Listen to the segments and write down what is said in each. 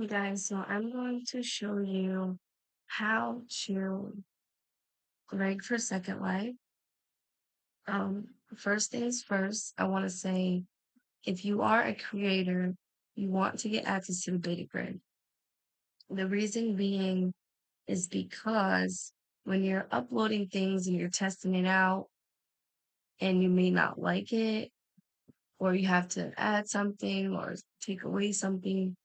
Hey guys, so I'm going to show you how to rig for Second Life. First things first, I want to say if you are a creator, you want to get access to the beta grid. The reason being is because when you're uploading things and you're testing it out and you may not like it, or you have to add something or take away something,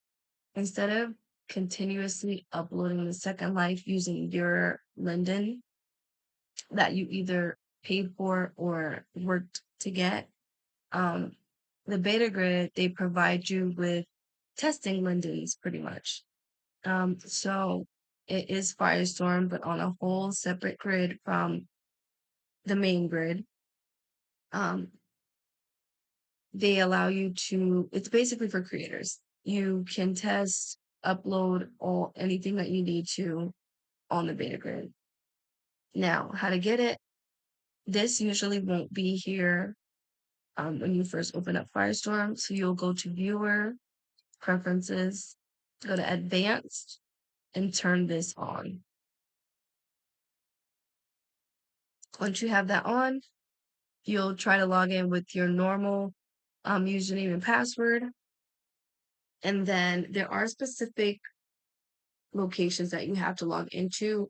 instead of continuously uploading the Second Life using your Linden that you either paid for or worked to get, um, the beta grid, they provide you with testing lindens pretty much. So it is Firestorm, but on a whole separate grid from the main grid. Um, they allow you to, it's basically for creators. You can test, upload all anything that you need to on the beta grid. Now, how to get it? This usually won't be here when you first open up Firestorm. So you'll go to Viewer, Preferences, go to Advanced, and turn this on. Once you have that on, you'll try to log in with your normal username and password. And then there are specific locations that you have to log into.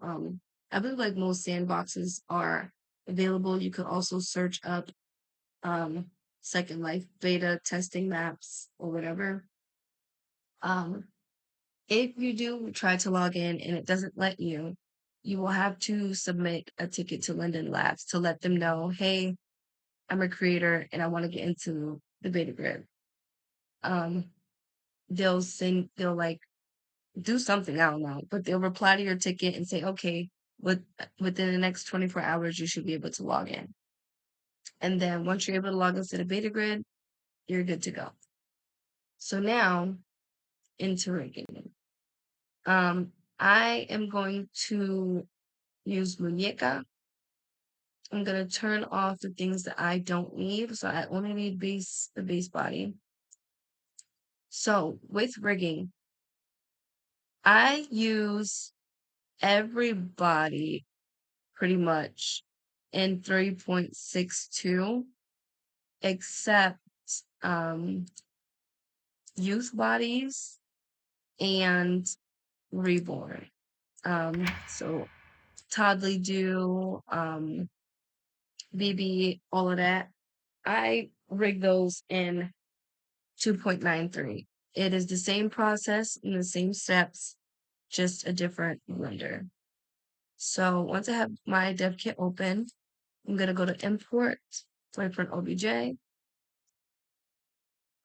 I believe like most sandboxes are available. You could also search up Second Life beta testing maps or whatever. If you do try to log in and it doesn't let you, you will have to submit a ticket to Linden Labs to let them know, hey, I'm a creator and I want to get into the beta grid. Um, they'll like do something, I don't know, but they'll reply to your ticket and say, okay, within the next 24 hours, you should be able to log in. And then once you're able to log into the beta grid, you're good to go. So now into rigging. I am going to use Muñeca. I'm gonna turn off the things that I don't need. So I only need the base body. So with rigging, I use every body pretty much in 3.62 except youth bodies and reborn. So Toddly Do, BB, all of that. I rig those in 2.93. It is the same process and the same steps, just a different blender. So once I have my dev kit open, I'm going to go to import, wait for an OBJ.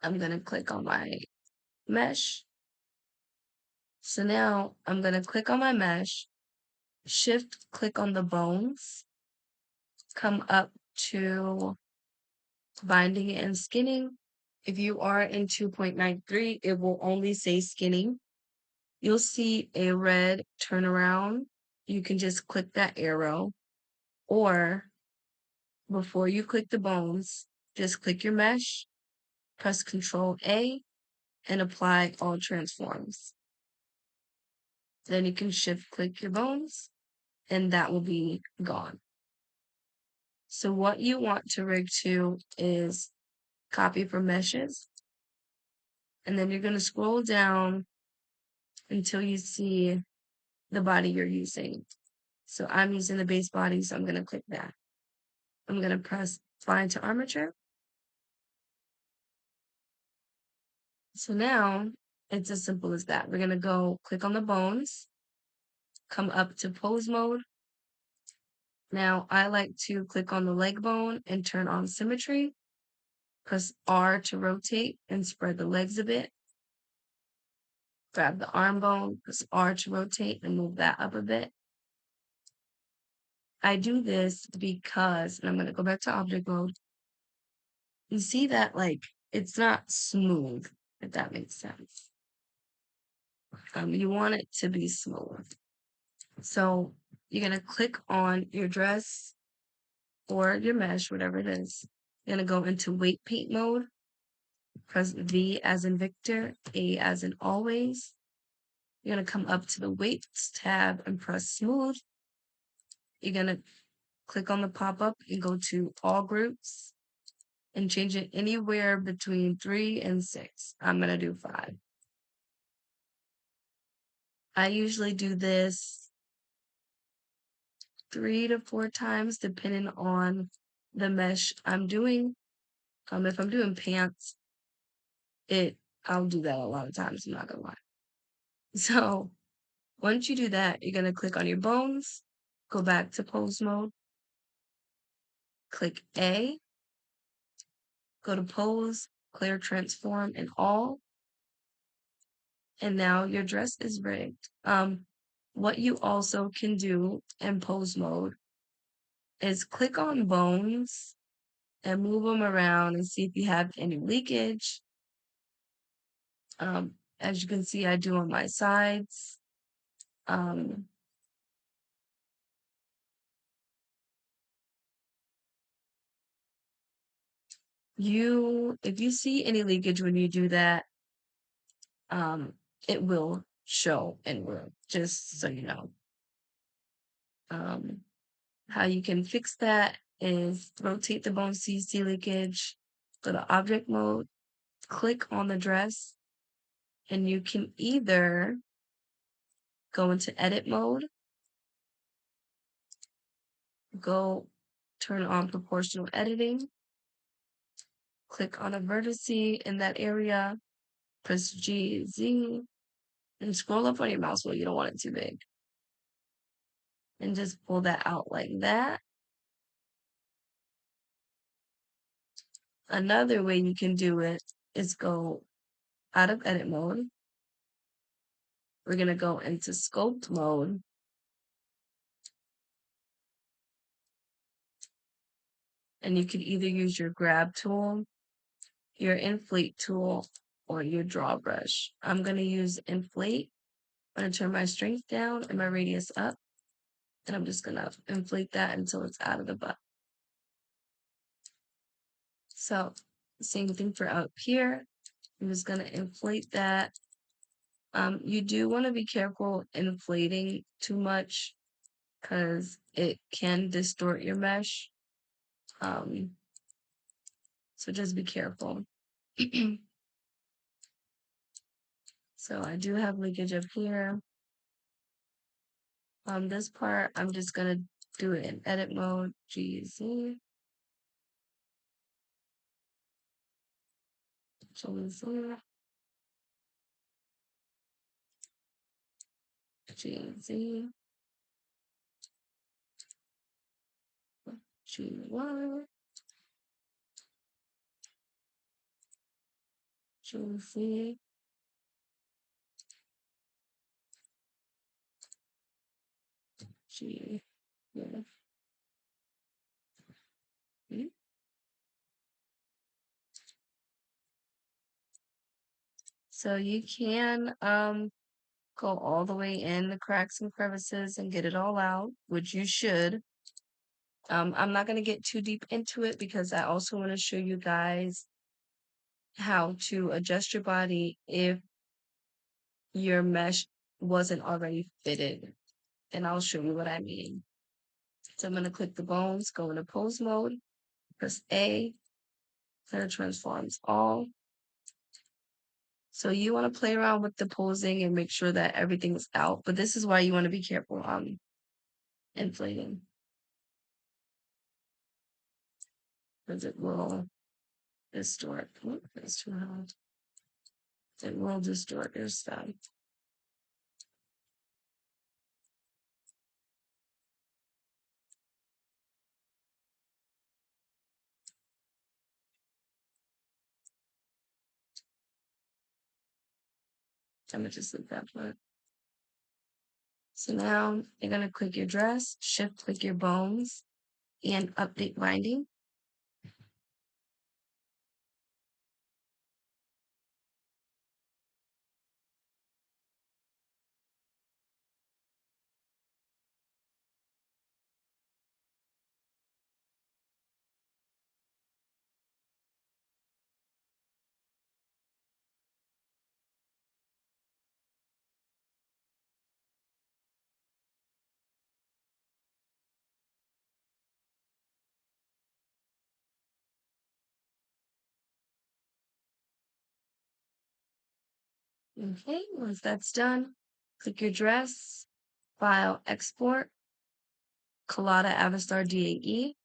I'm going to click on my mesh. So now I'm going to click on my mesh, shift click on the bones, come up to binding and skinning. If you are in 2.93, it will only say skinning. You'll see a red turnaround. You can just click that arrow, or before you click the bones, just click your mesh, press Control A, and apply all transforms. Then you can shift click your bones, and that will be gone. So what you want to rig to is copy from meshes, and then you're going to scroll down until you see the body you're using. So I'm using the base body, so I'm going to click that. I'm going to press Bind to Armature. So now it's as simple as that. We're going to go click on the bones, come up to pose mode. Now I like to click on the leg bone and turn on symmetry. Press R to rotate and spread the legs a bit. Grab the arm bone, press R to rotate and move that up a bit. I do this because, and I'm going to go back to object mode. You see that like it's not smooth, if that makes sense. You want it to be smooth. So you're going to click on your dress or your mesh, whatever it is. You're going to go into weight paint mode. Press V as in Victor, A as in always. You're going to come up to the Weights tab and press Smooth. You're going to click on the pop-up and go to All Groups and change it anywhere between 3 and 6. I'm going to do 5. I usually do this 3 to 4 times depending on the mesh I'm doing. If I'm doing pants, I'll do that a lot of times, I'm not gonna lie. So once you do that, you're gonna click on your bones, go back to pose mode, click A, go to pose, clear transform and all, and now your dress is rigged. What you also can do in pose mode is click on bones and move them around and see if you have any leakage. As you can see, I do on my sides. If you see any leakage when you do that, it will show in room, just so you know. How you can fix that is rotate the bone CC leakage, go to object mode, click on the dress, and you can either go into edit mode, go turn on proportional editing, click on a vertex in that area, press G, Z, and scroll up on your mouse wheel. You don't want it too big. And just pull that out like that. Another way you can do it is go out of edit mode. We're going to go into sculpt mode. And you can either use your grab tool, your inflate tool, or your draw brush. I'm going to use inflate. I'm going to turn my strength down and my radius up. And I'm just going to inflate that until it's out of the butt. So same thing for up here. I'm just going to inflate that. You do want to be careful inflating too much because it can distort your mesh. So just be careful. So I do have leakage up here. This part, I'm just gonna do it in edit mode, GZ. GZ. GZ. G1. GZ. G. Yeah. So you can go all the way in the cracks and crevices and get it all out, which you should. I'm not going to get too deep into it because I also want to show you guys how to adjust your body if your mesh wasn't already fitted. And I'll show you what I mean. So I'm going to click the bones, go into pose mode, press A, clear transforms all. So you want to play around with the posing and make sure that everything is out. But this is why you want to be careful on inflating. Because it will distort. Oh, that's too hard. It will distort your stuff. I'm going to just leave that part. So now you're going to click your dress, shift click your bones, and update binding. Okay, once that's done, click your dress, file, export, Collada Avastar DAE.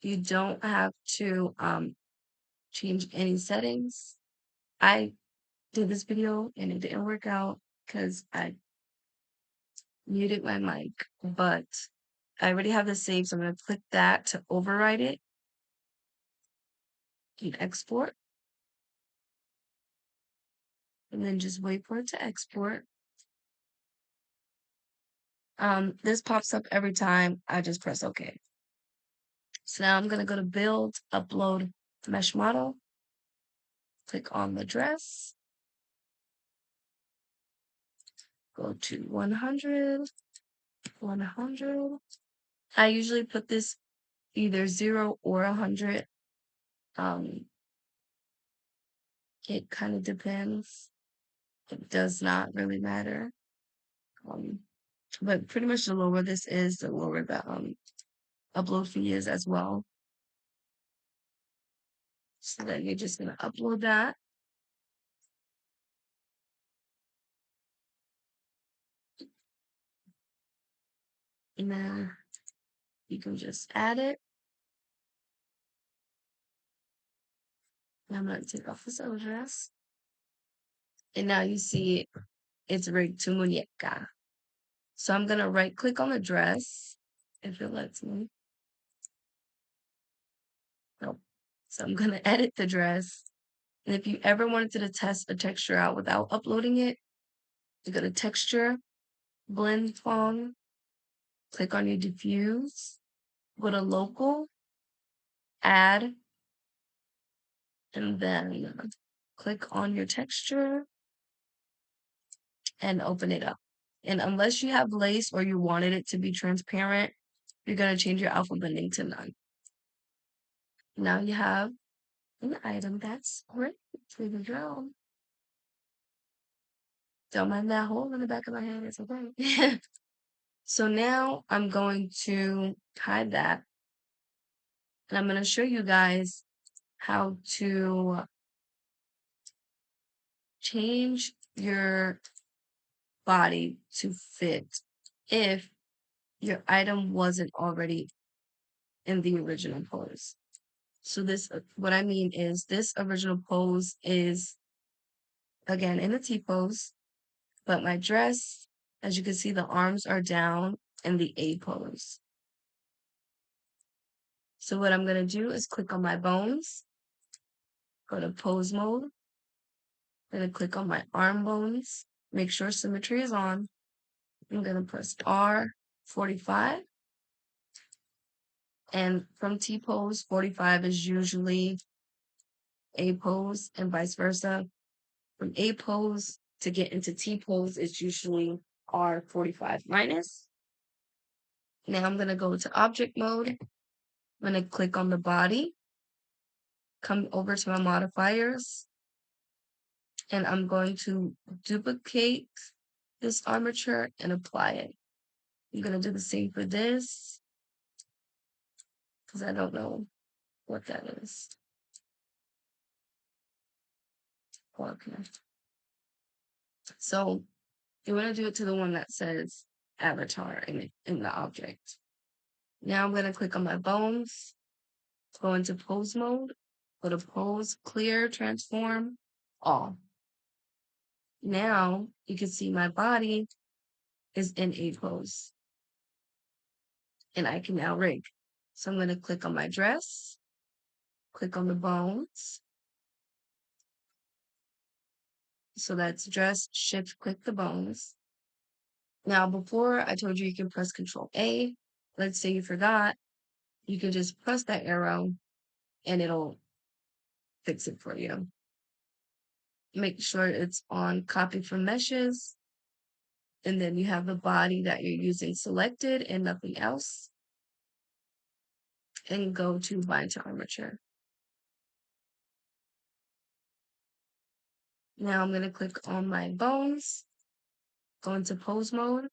You don't have to change any settings. I did this video and it didn't work out because I muted my mic, but I already have this saved, so I'm going to click that to override it and export, and then just wait for it to export. This pops up every time I just press OK. So now I'm going to go to Build, Upload Mesh Model, click on the dress, go to 100, 100. I usually put this either 0 or 100. It kind of depends. It does not really matter. But pretty much the lower this is, the lower the upload fee is as well. So then you're just gonna upload that. And then you can just add it. And I'm gonna take off this other dress. And now you see it's rigged to muñeca. So I'm gonna right click on the dress if it lets me. Nope. So I'm gonna edit the dress. And if you ever wanted to test a texture out without uploading it, you go to Texture, Blend Font, click on your diffuse, go to Local, Add, and then click on your texture and open it up. And unless you have lace or you wanted it to be transparent, you're going to change your alpha blending to none. Now you have an item that's great for the drill. Don't mind that hole in the back of my head. It's okay. So now I'm going to hide that. And I'm going to show you guys how to change your body to fit if your item wasn't already in the original pose. So this, what I mean is this original pose is, again, in the T pose, but my dress, as you can see, the arms are down in the A pose. So what I'm going to do is click on my bones, go to pose mode, going to click on my arm bones, make sure symmetry is on. I'm going to press R45. And from T pose, 45 is usually A pose and vice versa. From A pose to get into T pose, it's usually R45 minus. Now I'm going to go to object mode. I'm going to click on the body, come over to my modifiers, and I'm going to duplicate this armature and apply it. I'm going to do the same for this because I don't know what that is. Okay. So you want to do it to the one that says avatar in the object. Now I'm going to click on my bones, go into pose mode, go to pose, clear, transform, all. Now you can see my body is in A pose and I can now rig. So I'm going to click on my dress, click on the bones. So that's dress, shift, click the bones. Now, before I told you can press Control A. Let's say you forgot, you can just press that arrow and it'll fix it for you. Make sure it's on copy from meshes. And then you have the body that you're using selected and nothing else. And go to bind to armature. Now I'm going to click on my bones, go into pose mode.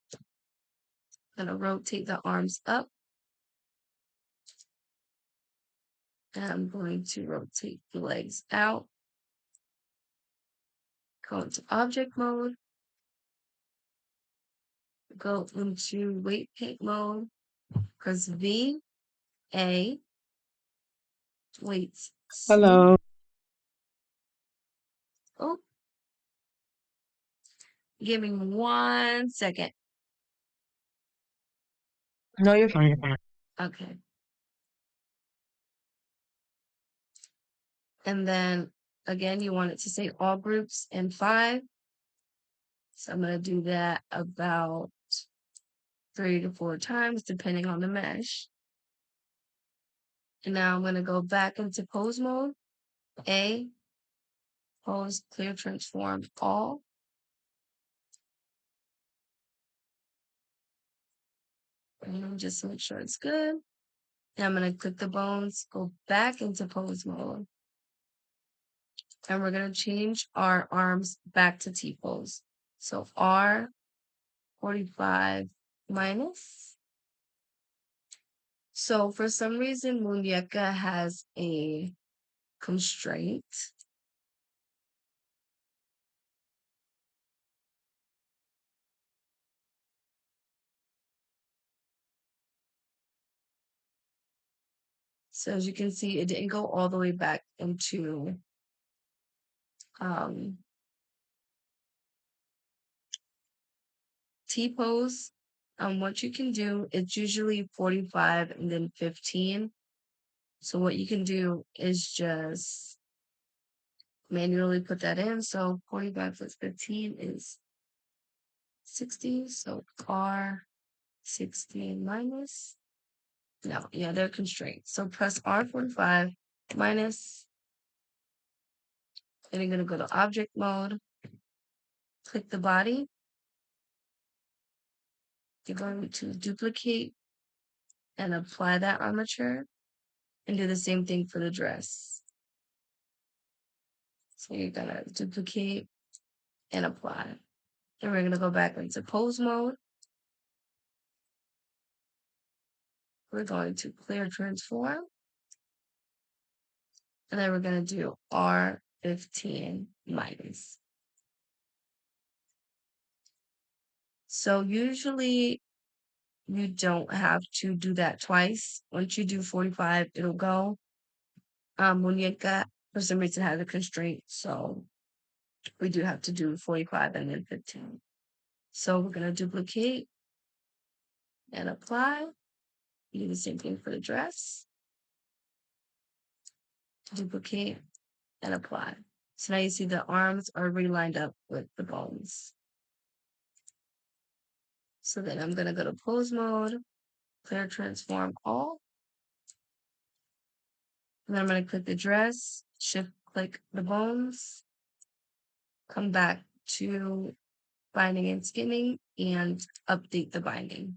I'm going to rotate the arms up. And I'm going to rotate the legs out. go into object mode, go into weight paint mode, press V, A, wait, C. Hello. Oh, give me 1 second. No, you're fine. You're fine. Okay. And then again, you want it to say all groups in 5. So I'm going to do that about 3 to 4 times, depending on the mesh. And now I'm going to go back into pose mode. A, pose, clear, transform, all. And just make sure it's good. And I'm going to click the bones, go back into pose mode. And we're going to change our arms back to T-pose. So R45 minus. So for some reason, Muñeca has a constraint. So as you can see, it didn't go all the way back into um, T-pose. What you can do, it's usually 45 and then 15. So what you can do is just manually put that in. So 45 plus 15 is 60. So R16 minus. No, yeah, they're constraints. So press R45 minus. Then you're going to go to object mode, click the body. You're going to duplicate and apply that armature and do the same thing for the dress. So you're going to duplicate and apply. Then we're going to go back into pose mode. We're going to clear transform. And then we're going to do R15 minus. So usually you don't have to do that twice. Once you do 45, it'll go. Muñeca, for some reason, has a constraint. So we do have to do 45 and then 15. So we're going to duplicate and apply. Do the same thing for the dress. Duplicate and apply. So now you see the arms are relined up with the bones. So then I'm going to go to pose mode, clear transform all. And then I'm going to click the dress, shift click the bones, come back to binding and skinning, and update the binding.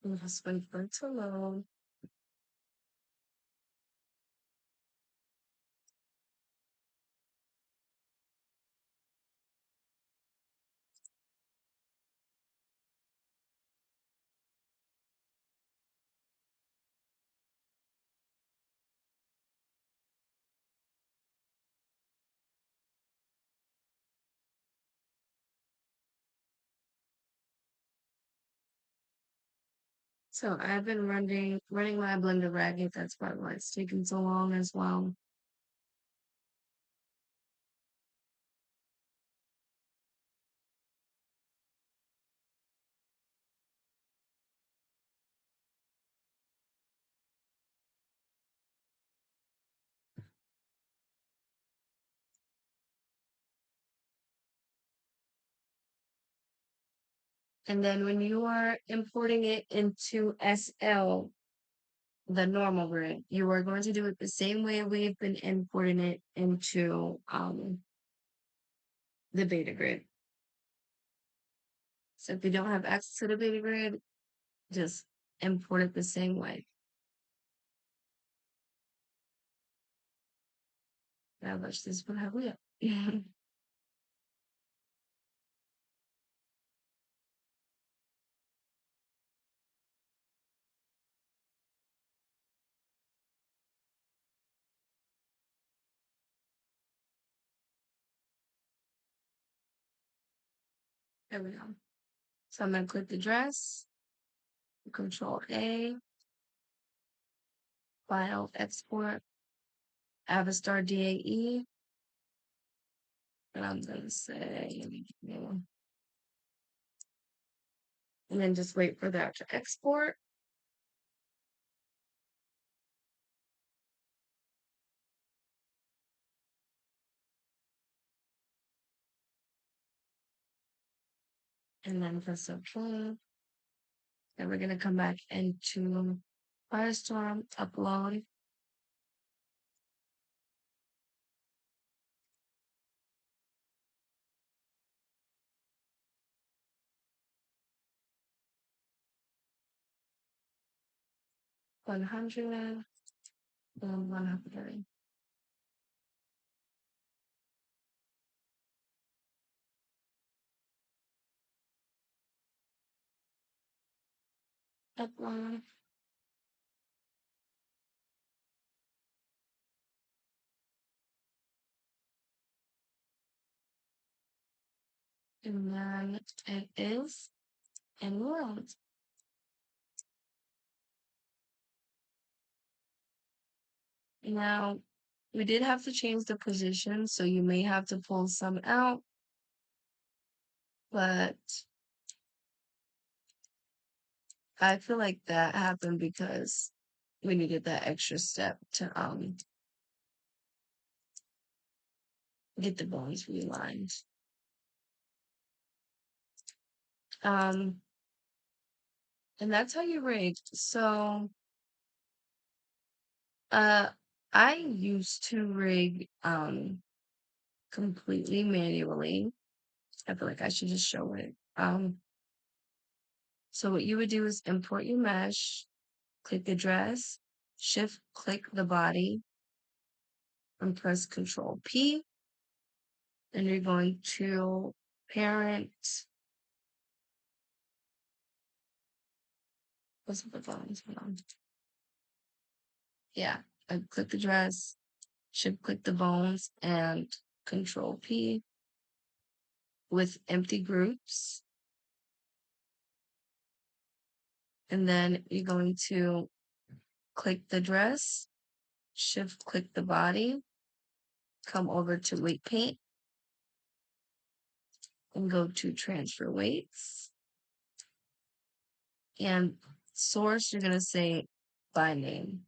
And just wait for it to load. So I've been running my Blender ragged. That's probably why it's taking so long as well. And then when you are importing it into SL, the normal grid, you are going to do it the same way we've been importing it into the beta grid. So if you don't have access to the beta grid, just import it the same way. Now let's just put how we up. There we go. So I'm gonna click the dress, Control A, File, Export, Avastar DAE, and I'm gonna say, and then just wait for that to export. And then press OK. And we're gonna come back into Firestorm, upload. One hundred and 100. Upload. And then it is enrolled. Now, we did have to change the position, so you may have to pull some out, but I feel like that happened because we needed that extra step to get the bones realigned. Um, and that's how you rig. So, uh, I used to rig completely manually. I feel like I should just show it. So what you would do is import your mesh, click the dress, shift click the body, and press Control P. Then you're going to parent. What's the buttons? Hold on. Yeah, I click the dress, shift click the bones, and Control P with empty groups. And then you're going to click the dress, shift click the body, come over to weight paint, and go to transfer weights. And source, you're going to say by name.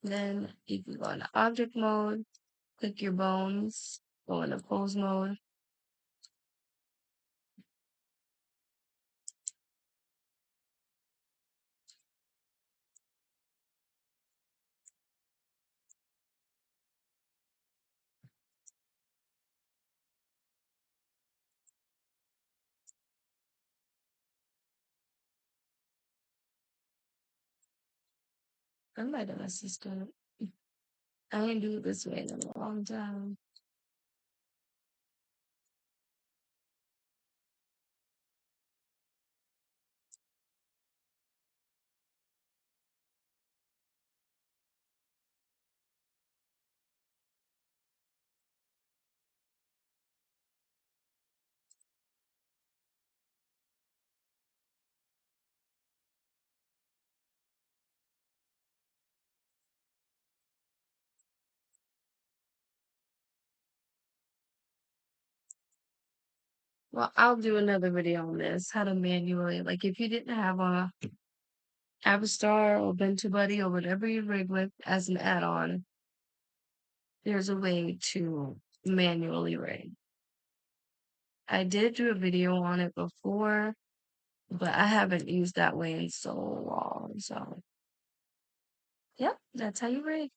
Then you can go into object mode, click your bones, go into pose mode. I'm my assistant. I didn't do it this way in a long time. Well, I'll do another video on this, how to manually, like if you didn't have a Avastar or Bento Buddy or whatever you rig with as an add-on, there's a way to manually rig. I did do a video on it before, but I haven't used that way in so long. So, yep, that's how you rig.